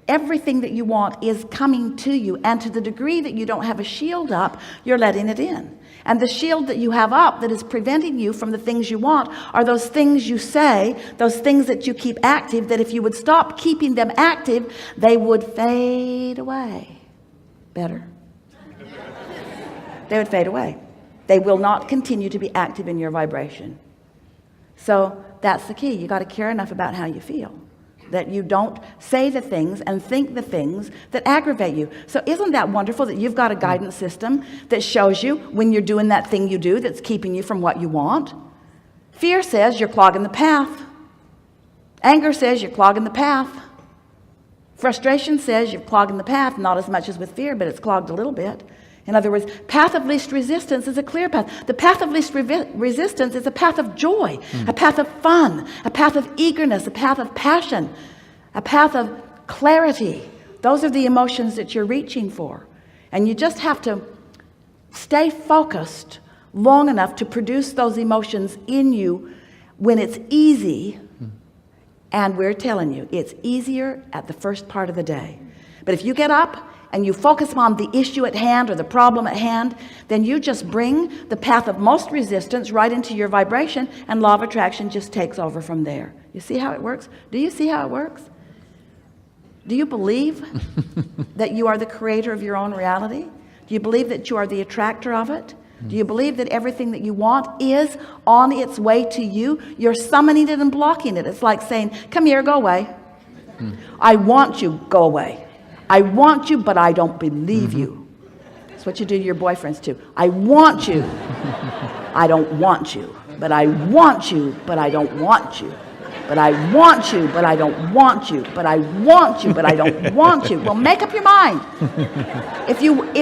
Everything that you want is coming to you, and to the degree that you don't have a shield up, you're letting it in. And the shield that you have up that is preventing you from the things you want are those things you say, those things that you keep active, that if you would stop keeping them active, they would fade away. Better? They would fade away. They will not continue to be active in your vibration. So that's the key. You got to care enough about how you feel, that you don't say the things and think the things that aggravate you. So isn't that wonderful that you've got a guidance system that shows you when you're doing that thing you do that's keeping you from what you want? Fear says you're clogging the path. Anger says you're clogging the path. Frustration says you're clogging the path, not as much as with fear, but it's clogged a little bit. In other words, path of least resistance is a clear path. The path of least resistance is a path of joy, a path of fun, a path of eagerness, a path of passion, a path of clarity. Those are the emotions that you're reaching for. And you just have to stay focused long enough to produce those emotions in you when it's easy. And we're telling you, it's easier at the first part of the day. But if you get up and you focus on the issue at hand or the problem at hand, then you just bring the path of most resistance right into your vibration, and law of attraction just takes over from there. You see how it works? Do you see how it works? Do you believe that you are the creator of your own reality? Do you believe that you are the attractor of it? Do you believe that everything that you want is on its way to you? You're summoning it and blocking it. It's like saying, come here, go away. I want you, go away. I want you, but I don't believe you. That's what you do to your boyfriends too. I want you. I don't want you. But I want you, but I don't want you. But I want you, but I don't want you. But I want you, but I don't want you. Well, make up your mind. If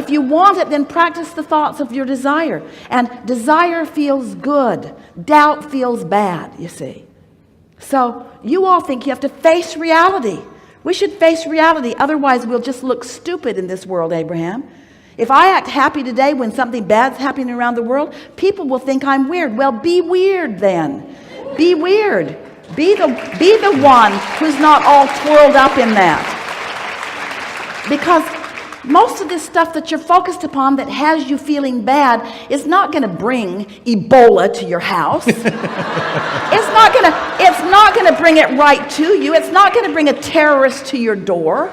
you want it, then practice the thoughts of your desire. And desire feels good. Doubt feels bad, you see. So you all think you have to face reality. We should face reality, otherwise we'll just look stupid in this world, Abraham. If I act happy today when something bad's happening around the world, people will think I'm weird. Well, be weird then. Be weird. Be the one who's not all twirled up in that. Because most of this stuff that you're focused upon that has you feeling bad is not going to bring Ebola to your house. It's not going to bring it right to you. It's not going to bring a terrorist to your door.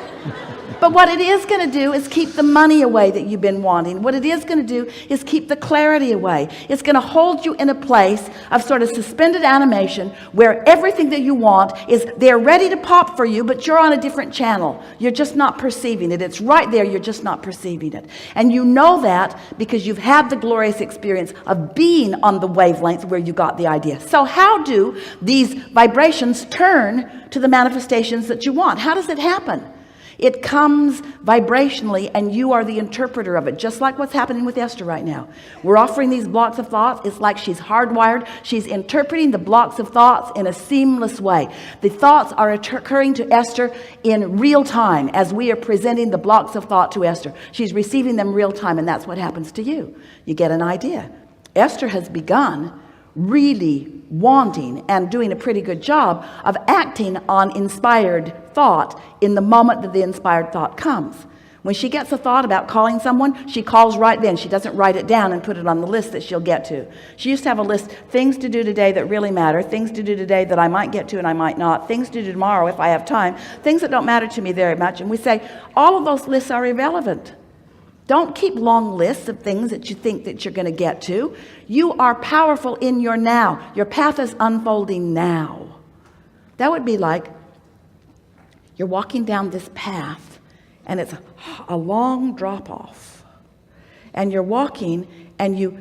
But what it is going to do is keep the money away that you've been wanting. What it is going to do is keep the clarity away. It's going to hold you in a place of sort of suspended animation where everything that you want is there ready to pop for you, but you're on a different channel. You're just not perceiving it. It's right there. You're just not perceiving it. And you know that because you've had the glorious experience of being on the wavelength where you got the idea. So how do these vibrations turn to the manifestations that you want? How does it happen? It comes vibrationally, and you are the interpreter of it, just like what's happening with Esther right now. We're offering these blocks of thoughts. It's like she's hardwired. She's interpreting the blocks of thoughts in a seamless way. The thoughts are occurring to Esther in real time as we are presenting the blocks of thought to Esther. She's receiving them real time, and that's what happens to you. You get an idea. Esther has begun really wanting and doing a pretty good job of acting on inspired thought in the moment that the inspired thought comes. When she gets a thought about calling someone, she calls right then. She doesn't write it down and put it on the list that she'll get to. She used to have a list, things to do today that really matter, things to do today that I might get to and I might not, things to do tomorrow if I have time, things that don't matter to me very much. And we say, all of those lists are irrelevant. Don't keep long lists of things that you think that you're going to get to. You are powerful in your now. Your path is unfolding now. That would be like you're walking down this path and it's a long drop off. And you're walking and you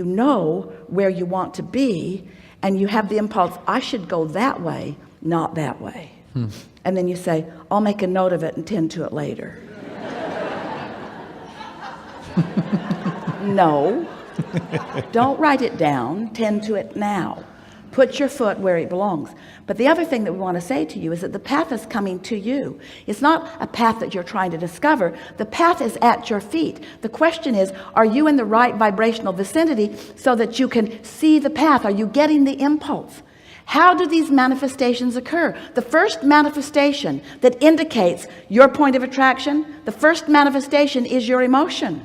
know where you want to be, and you have the impulse, I should go that way, not that way. And then you say, I'll make a note of it and tend to it later. No, don't write it down. Tend to it now. Put your foot where it belongs. But the other thing that we want to say to you is that the path is coming to you. It's not a path that you're trying to discover. The path is at your feet. The question is, are you in the right vibrational vicinity so that you can see the path? Are you getting the impulse? How do these manifestations occur? The first manifestation that indicates your point of attraction, the first manifestation is your emotion.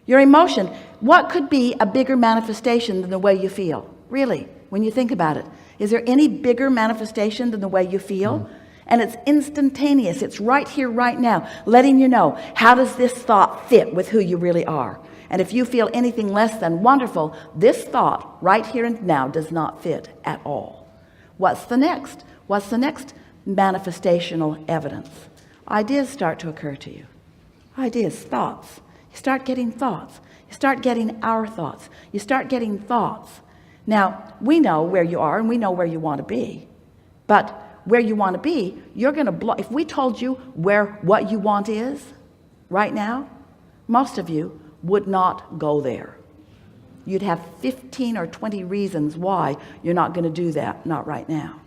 Your emotion. What could be a bigger manifestation than the way you feel? Really, when you think about it. Is there any bigger manifestation than the way you feel? And it's instantaneous. It's right here, right now, letting you know, how does this thought fit with who you really are? And if you feel anything less than wonderful, this thought right here and now does not fit at all. What's the next? What's the next manifestational evidence? Ideas start to occur to you. Ideas, thoughts. You start getting thoughts. You start getting our thoughts. You start getting thoughts. Now, we know where you are and we know where you want to be. But where you want to be, you're going to block. If we told you what you want is right now, most of you would not go there. You'd have 15 or 20 reasons why you're not going to do that, not right now.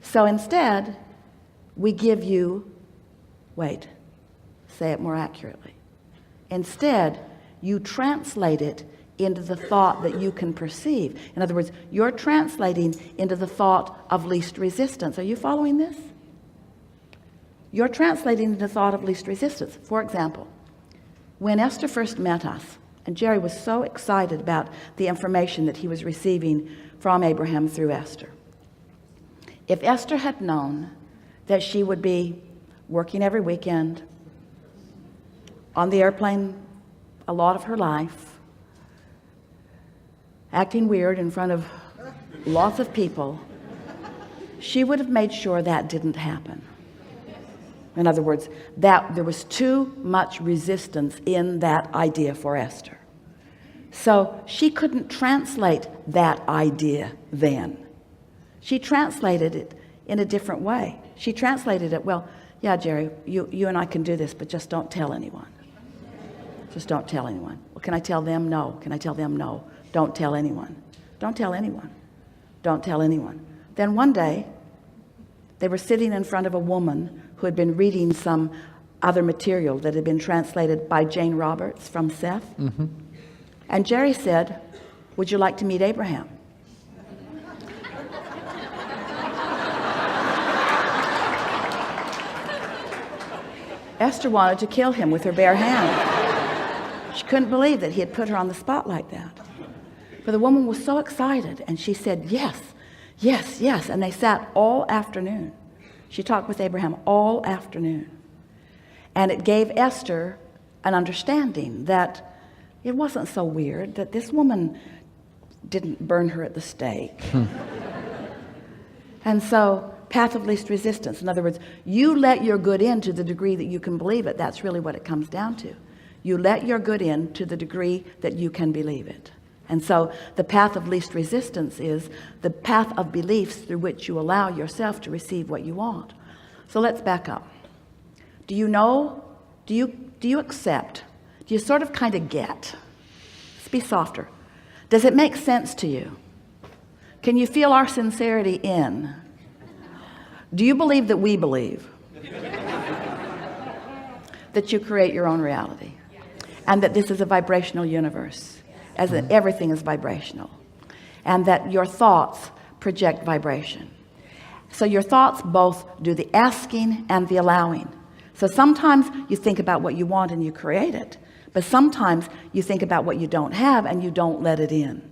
So instead, we give you, say it more accurately. Instead, you translate it into the thought that you can perceive. In other words, you're translating into the thought of least resistance. Are you following this? You're translating into the thought of least resistance. For example, when Esther first met us, and Jerry was so excited about the information that he was receiving from Abraham through Esther. If Esther had known that she would be working every weekend, on the airplane a lot of her life, acting weird in front of lots of people, she would have made sure that didn't happen. In other words, that there was too much resistance in that idea for Esther. So she couldn't translate that idea then. She translated it in a different way. She translated it, well, yeah, Jerry, you and I can do this, but just don't tell anyone. Just don't tell anyone. Well, can I tell them? No. Can I tell them? No. Don't tell anyone. Don't tell anyone. Don't tell anyone. Then one day, they were sitting in front of a woman who had been reading some other material that had been translated by Jane Roberts from Seth. Mm-hmm. And Jerry said, would you like to meet Abraham? Esther wanted to kill him with her bare hand. She couldn't believe that he had put her on the spot like that. But the woman was so excited, and she said, yes, yes, yes. And they sat all afternoon. She talked with Abraham all afternoon. And it gave Esther an understanding that it wasn't so weird, that this woman didn't burn her at the stake. And so, path of least resistance. In other words, you let your good in to the degree that you can believe it. That's really what it comes down to. You let your good in to the degree that you can believe it. And so the path of least resistance is the path of beliefs through which you allow yourself to receive what you want. So let's back up. Do you know, do you accept, do you sort of kind of get? Let's be softer. Does it make sense to you? Can you feel our sincerity in? Do you believe that we believe? That you create your own reality? And that this is a vibrational universe, as in everything is vibrational, and that your thoughts project vibration. So your thoughts both do the asking and the allowing. So sometimes you think about what you want and you create it, but sometimes you think about what you don't have and you don't let it in.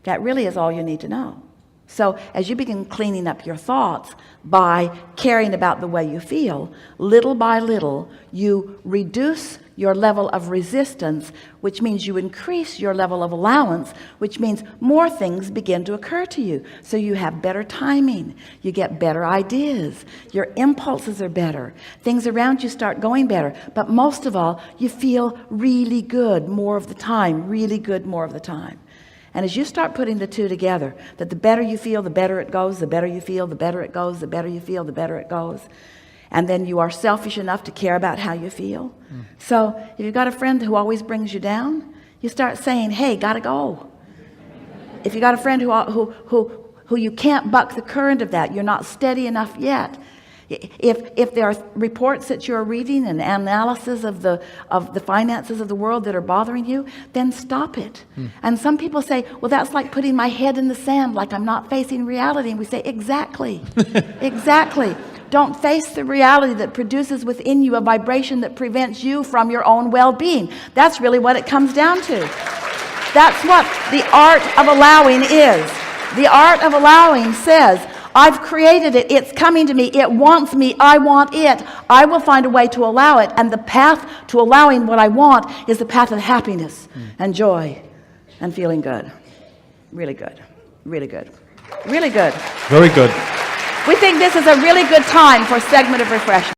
That really is all you need to know. So as you begin cleaning up your thoughts by caring about the way you feel, little by little, you reduce your level of resistance, which means you increase your level of allowance, which means more things begin to occur to you. So you have better timing, you get better ideas, your impulses are better, things around you start going better, but most of all, you feel really good more of the time, really good more of the time. And as you start putting the two together, that the better you feel, the better it goes, the better you feel, the better it goes, the better you feel, the better it goes. And then you are selfish enough to care about how you feel. So if you've got a friend who always brings you down, you start saying, hey, gotta go. If you got a friend who you can't buck the current of that, you're not steady enough yet. If there are reports that you're reading and analysis of the finances of the world that are bothering you, then stop it. And some people say, well, that's like putting my head in the sand, like I'm not facing reality. And we say, exactly, exactly. Don't face the reality that produces within you a vibration that prevents you from your own well-being. That's really what it comes down to. That's what the art of allowing is. The art of allowing says, I've created it. It's coming to me. It wants me. I want it. I will find a way to allow it. And the path to allowing what I want is the path of happiness and joy and feeling good. Really good. Really good. Really good. Very good. We think this is a really good time for a segment of refreshment.